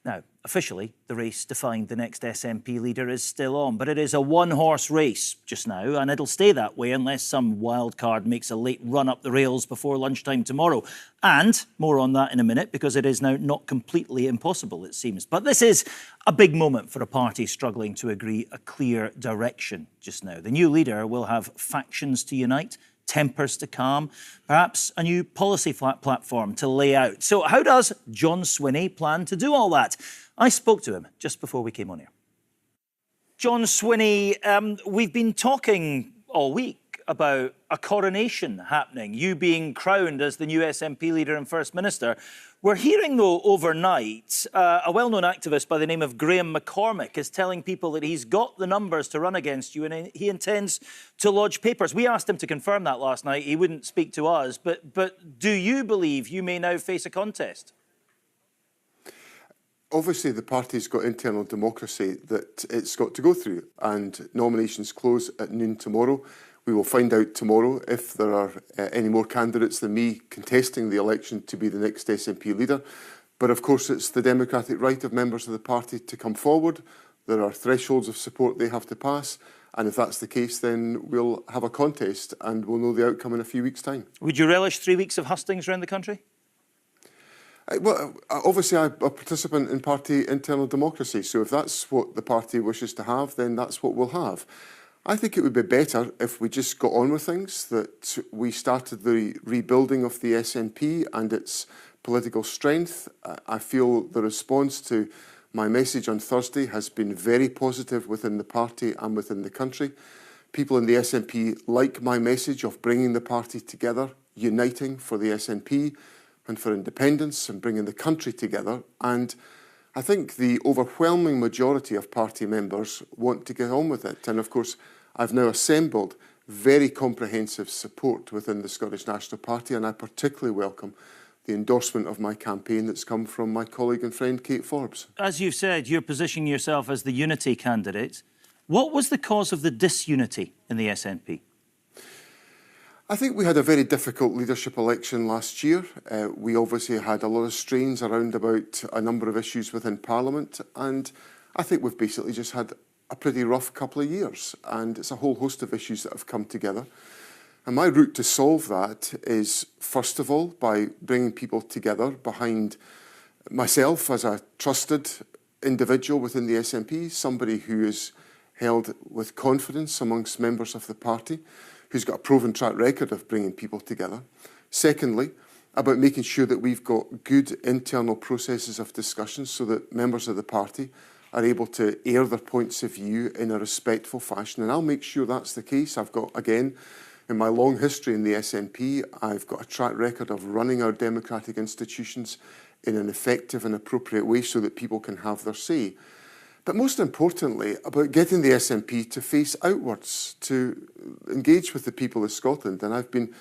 Now, officially, the race to find the next SNP leader is still on, but it is a one-horse race just now, and it'll stay that way unless some wild card makes a late run up the rails before lunchtime tomorrow. And more on that in a minute, because it is now not completely impossible, it seems. But this is a big moment for a party struggling to agree a clear direction just now. The new leader will have factions to unite, tempers to calm, perhaps a new policy platform to lay out. So how does John Swinney plan to do all that? I spoke to him just before we came on here. John Swinney, we've been talking all week about a coronation happening, you being crowned as the new SNP leader and First Minister. We're hearing, though, overnight, a well-known activist by the name of Graham McCormick is telling people that he's got the numbers to run against you and he intends to lodge papers. We asked him to confirm that last night. He wouldn't speak to us. But do you believe you may now face a contest? Obviously, the party's got internal democracy that it's got to go through, and nominations close at noon tomorrow. We will find out tomorrow if there are any more candidates than me contesting the election to be the next SNP leader. But of course, it's the democratic right of members of the party to come forward. There are thresholds of support they have to pass. And if that's the case, then we'll have a contest and we'll know the outcome in a few weeks' time. Would you relish 3 weeks of hustings around the country? Well, obviously, I'm a participant in party internal democracy. So if that's what the party wishes to have, then that's what we'll have. I think it would be better if we just got on with things, that we started the rebuilding of the SNP and its political strength. I feel the response to my message on Thursday has been very positive within the party and within the country. People in the SNP like my message of bringing the party together, uniting for the SNP and for independence and bringing the country together. And I think the overwhelming majority of party members want to get on with it. And of course, I've now assembled very comprehensive support within the Scottish National Party, and I particularly welcome the endorsement of my campaign that's come from my colleague and friend Kate Forbes. As you've said, you're positioning yourself as the unity candidate. What was the cause of the disunity in the SNP? I think we had a very difficult leadership election last year. We obviously had a lot of strains around about a number of issues within Parliament, and I think we've basically just had a pretty rough couple of years, and it's a whole host of issues that have come together. And my route to solve that is, first of all, by bringing people together behind myself as a trusted individual within the SNP, somebody who is held with confidence amongst members of the party, who's got a proven track record of bringing people together. Secondly, about making sure that we've got good internal processes of discussion so that members of the party are able to air their points of view in a respectful fashion. And I'll make sure that's the case. I've got, again, in my long history in the SNP, I've got a track record of running our democratic institutions in an effective and appropriate way so that people can have their say. But most importantly, about getting the SNP to face outwards, to engage with the people of Scotland. And I've been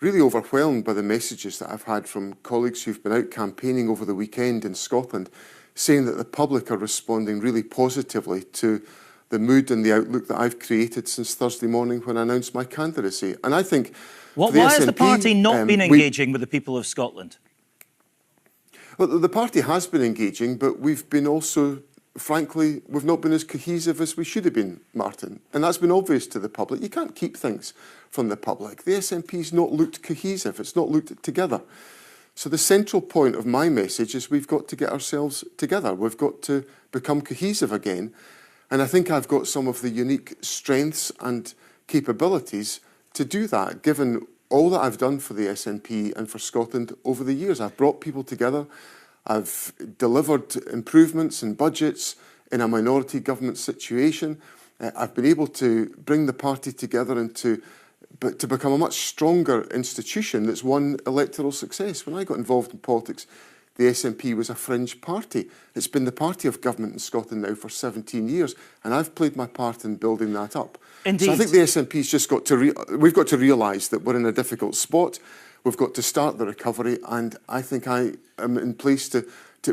really overwhelmed by the messages that I've had from colleagues who've been out campaigning over the weekend in Scotland, saying that the public are responding really positively to the mood and the outlook that I've created since Thursday morning when I announced my candidacy. And I think... Why has the party not been engaging with the people of Scotland? Well, the party has been engaging, but we've been also... Frankly, we've not been as cohesive as we should have been, Martin. And that's been obvious to the public. You can't keep things from the public. The SNP's not looked cohesive. It's not looked together. So the central point of my message is we've got to get ourselves together. We've got to become cohesive again. And I think I've got some of the unique strengths and capabilities to do that, given all that I've done for the SNP and for Scotland over the years. I've brought people together. I've delivered improvements in budgets in a minority government situation. I've been able to bring the party together and to become a much stronger institution that's won electoral success. When I got involved in politics, the SNP was a fringe party. It's been the party of government in Scotland now for 17 years, and I've played my part in building that up. Indeed. So I think the SNP's just got to, we've got to realise that we're in a difficult spot. We've got to start the recovery, and I think I am in place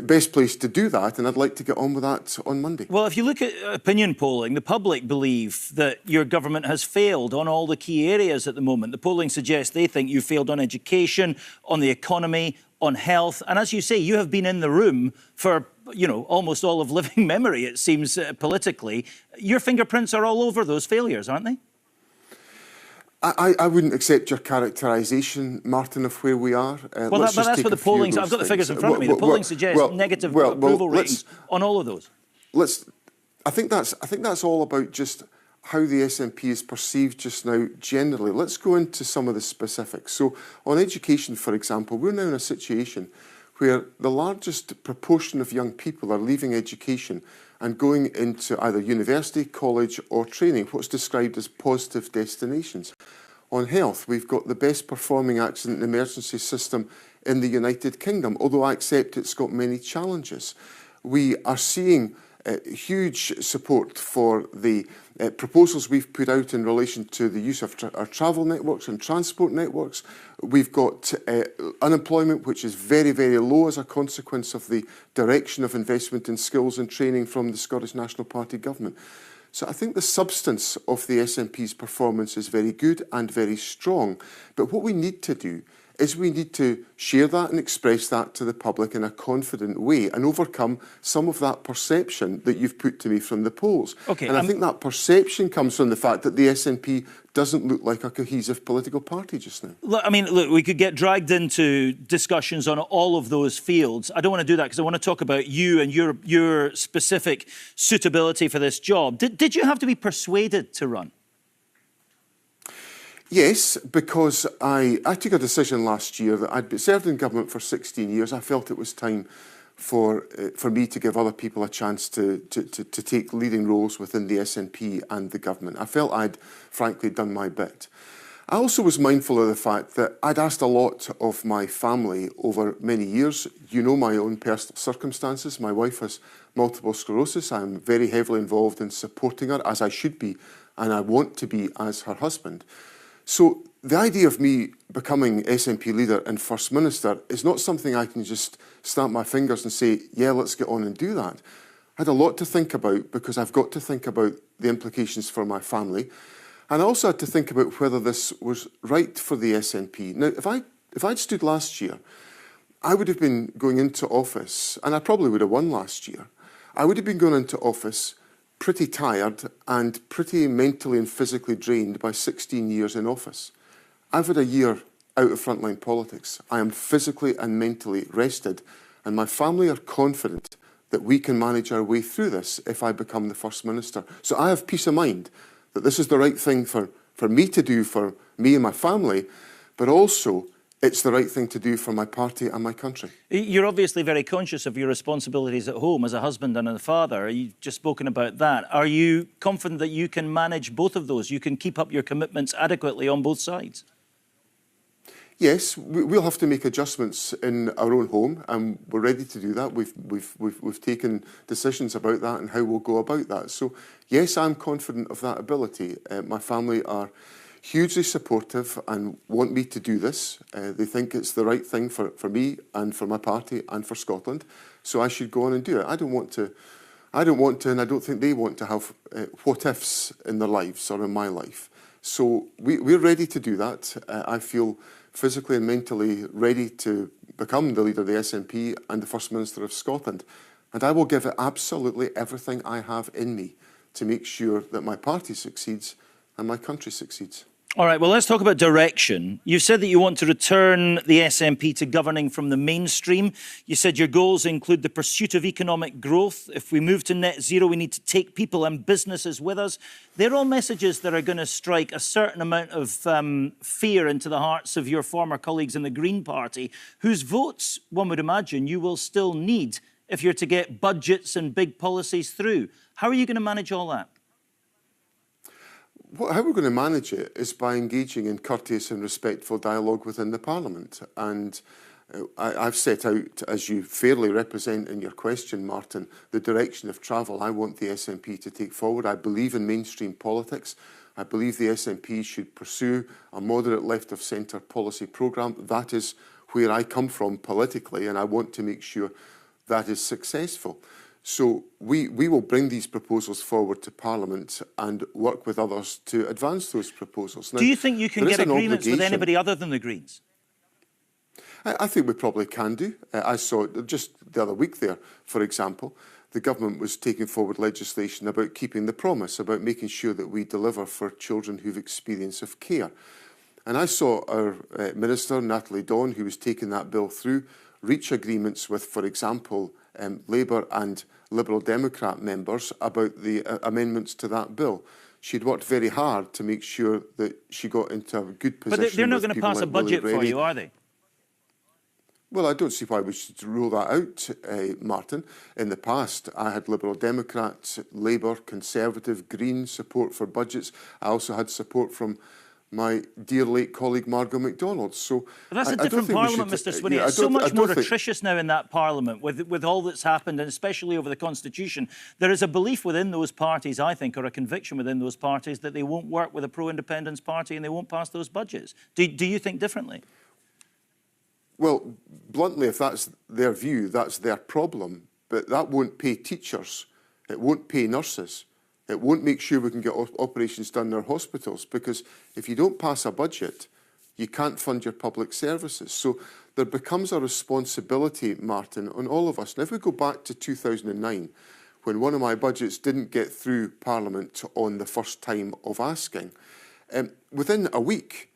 best placed to do that, and I'd like to get on with that on Monday. Well, if you look at opinion polling, the public believe that your government has failed on all the key areas at the moment. The polling suggests they think you failed on education, on the economy, on health. And as you say, you have been in the room for, you know, almost all of living memory, it seems, politically. Your fingerprints are all over those failures, aren't they? I wouldn't accept your characterisation, Martin, of where we are. Well, that's what the polling... I've got the figures in front of me. The polling suggests negative approval ratings on all of those. I think that's all about just how the SNP is perceived just now generally. Let's go into some of the specifics. So on education, for example, we're now in a situation where the largest proportion of young people are leaving education and going into either university, college or training, what's described as positive destinations. On health, we've got the best performing accident and emergency system in the United Kingdom, although I accept it's got many challenges. We are seeing huge support for the proposals we've put out in relation to the use of our travel networks and transport networks. We've got unemployment, which is very, very low as a consequence of the direction of investment in skills and training from the Scottish National Party government. So I think the substance of the SNP's performance is very good and very strong. But what we need to do is we need to share that and express that to the public in a confident way and overcome some of that perception that you've put to me from the polls. Okay, and I think that perception comes from the fact that the SNP doesn't look like a cohesive political party just now. Look, I mean, look, we could get dragged into discussions on all of those fields. I don't want to do that because I want to talk about you and your specific suitability for this job. Did you have to be persuaded to run? Yes, because I took a decision last year that I'd served in government for 16 years. I felt it was time for me to give other people a chance to take leading roles within the SNP and the government. I felt I'd frankly done my bit. I also was mindful of the fact that I'd asked a lot of my family over many years. You know my own personal circumstances. My wife has multiple sclerosis. I'm very heavily involved in supporting her, as I should be, and I want to be as her husband. So the idea of me becoming SNP leader and First Minister is not something I can just snap my fingers and say, yeah, let's get on and do that. I had a lot to think about because I've got to think about the implications for my family. And I also had to think about whether this was right for the SNP. Now, if I'd stood last year, I would have been going into office, and I probably would have won last year. I would have been going into office pretty tired and pretty mentally and physically drained by 16 years in office. I've had a year out of frontline politics. I am physically and mentally rested, and my family are confident that we can manage our way through this if I become the First Minister. So I have peace of mind that this is the right thing for me to do for me and my family, but also it's the right thing to do for my party and my country. You're obviously very conscious of your responsibilities at home as a husband and a father. You've just spoken about that. Are you confident that you can manage both of those? You can keep up your commitments adequately on both sides? Yes, we'll have to make adjustments in our own home, and we're ready to do that. We've taken decisions about that and how we'll go about that. So, yes, I'm confident of that ability. My family are hugely supportive and want me to do this. They think it's the right thing for me and for my party and for Scotland. So I should go on and do it. I don't want to, and I don't think they want to have what-ifs in their lives or in my life. So we're ready to do that. I feel physically and mentally ready to become the leader of the SNP and the First Minister of Scotland. And I will give it absolutely everything I have in me to make sure that my party succeeds and my country succeeds. All right, well, let's talk about direction. You've said that you want to return the SNP to governing from the mainstream. You said your goals include the pursuit of economic growth. If we move to net zero, we need to take people and businesses with us. They're all messages that are going to strike a certain amount of fear into the hearts of your former colleagues in the Green Party, whose votes, one would imagine, you will still need if you're to get budgets and big policies through. How are you going to manage all that? How we're going to manage it is by engaging in courteous and respectful dialogue within the Parliament. And I've set out, as you fairly represent in your question, Martin, the direction of travel I want the SNP to take forward. I believe in mainstream politics. I believe the SNP should pursue a moderate left-of-centre policy programme. That is where I come from politically, and I want to make sure that is successful. So we will bring these proposals forward to Parliament and work with others to advance those proposals. Now, do you think you can get agreements with anybody other than the Greens? I think we probably can do. I saw just the other week there, for example, the government was taking forward legislation about keeping the promise, about making sure that we deliver for children who've experience of care. And I saw our Minister, Natalie Dawn, who was taking that bill through, reach agreements with, for example, Labour and Liberal Democrat members about the amendments to that bill. She'd worked very hard to make sure that she got into a good position. But they're not going to pass a budget for you, are they? Well, I don't see why we should rule that out, Martin. In the past, I had Liberal Democrats, Labour, Conservative, Green support for budgets. I also had support from my dear late colleague Margot MacDonald. So but that's a different parliament, Mr Swinney. Yeah, it's so much more atrocious now in that parliament with all that's happened, and especially over the constitution. There is a belief within those parties, I think, or a conviction within those parties that they won't work with a pro-independence party and they won't pass those budgets. Do you think differently? Well, bluntly, if that's their view, that's their problem. But that won't pay teachers. It won't pay nurses. It won't make sure we can get operations done in our hospitals, because if you don't pass a budget, you can't fund your public services. So there becomes a responsibility, Martin, on all of us. And if we go back to 2009, when one of my budgets didn't get through Parliament on the first time of asking, within a week,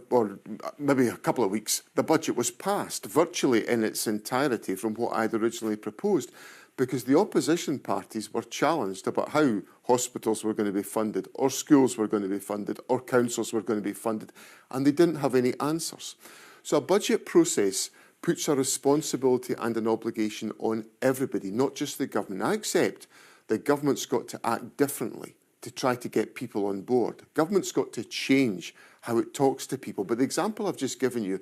or maybe a couple of weeks, the budget was passed virtually in its entirety from what I'd originally proposed, because the opposition parties were challenged about how hospitals were going to be funded, or schools were going to be funded, or councils were going to be funded, and they didn't have any answers. So a budget process puts a responsibility and an obligation on everybody, not just the government. I accept that government's got to act differently to try to get people on board. Government's got to change how it talks to people. But the example I've just given you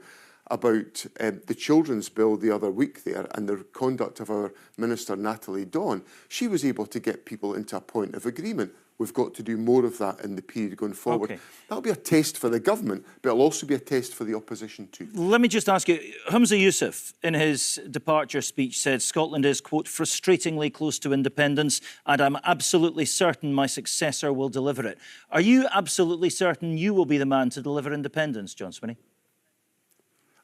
about the children's bill the other week there and the conduct of our Minister Natalie Dawn, she was able to get people into a point of agreement. We've got to do more of that in the period going forward. Okay. That'll be a test for the government, but it'll also be a test for the opposition too. Let me just ask you, Humza Yousaf, in his departure speech, said Scotland is, quote, frustratingly close to independence, and I'm absolutely certain my successor will deliver it. Are you absolutely certain you will be the man to deliver independence, John Swinney?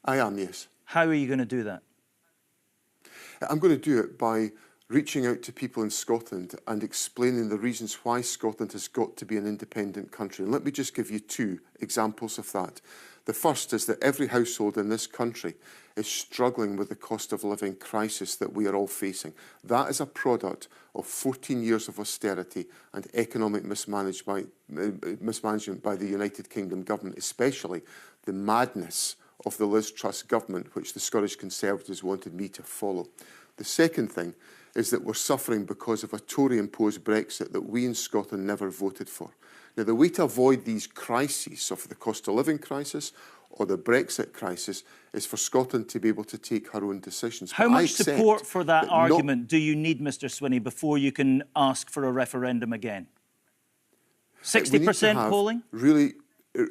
I am, yes. How are you going to do that? I'm going to do it by reaching out to people in Scotland and explaining the reasons why Scotland has got to be an independent country. And let me just give you two examples of that. The first is that every household in this country is struggling with the cost of living crisis that we are all facing. That is a product of 14 years of austerity and economic mismanagement by the United Kingdom government, especially the madness of the Liz Truss government, which the Scottish Conservatives wanted me to follow. The second thing is that we're suffering because of a Tory-imposed Brexit that we in Scotland never voted for. Now, the way to avoid these crises of the cost of living crisis or the Brexit crisis is for Scotland to be able to take her own decisions. How much support for that argument do you need, Mr Swinney, before you can ask for a referendum again? 60% polling?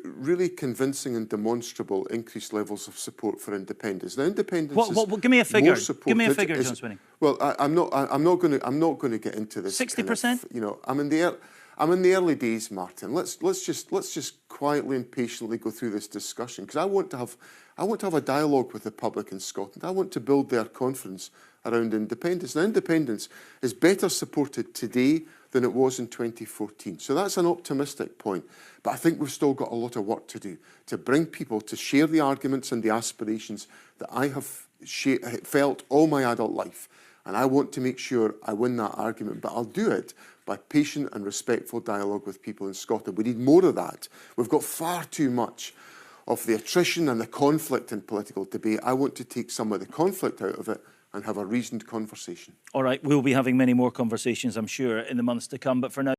Really convincing and demonstrable increased levels of support for independence. Now, independence is give me a figure. Give me a figure, John Swinney. Well, I'm not going to get into this. 60%? You know, I'm in the early days, Martin. Let's just quietly and patiently go through this discussion, because I want to have a dialogue with the public in Scotland. I want to build their confidence around independence. Now, independence is better supported today than it was in 2014. So that's an optimistic point. But I think we've still got a lot of work to do to bring people to share the arguments and the aspirations that I have felt all my adult life. And I want to make sure I win that argument. But I'll do it by patient and respectful dialogue with people in Scotland. We need more of that. We've got far too much of the attrition and the conflict in political debate. I want to take some of the conflict out of it and have a reasoned conversation. All right, we'll be having many more conversations, I'm sure, in the months to come. But for now,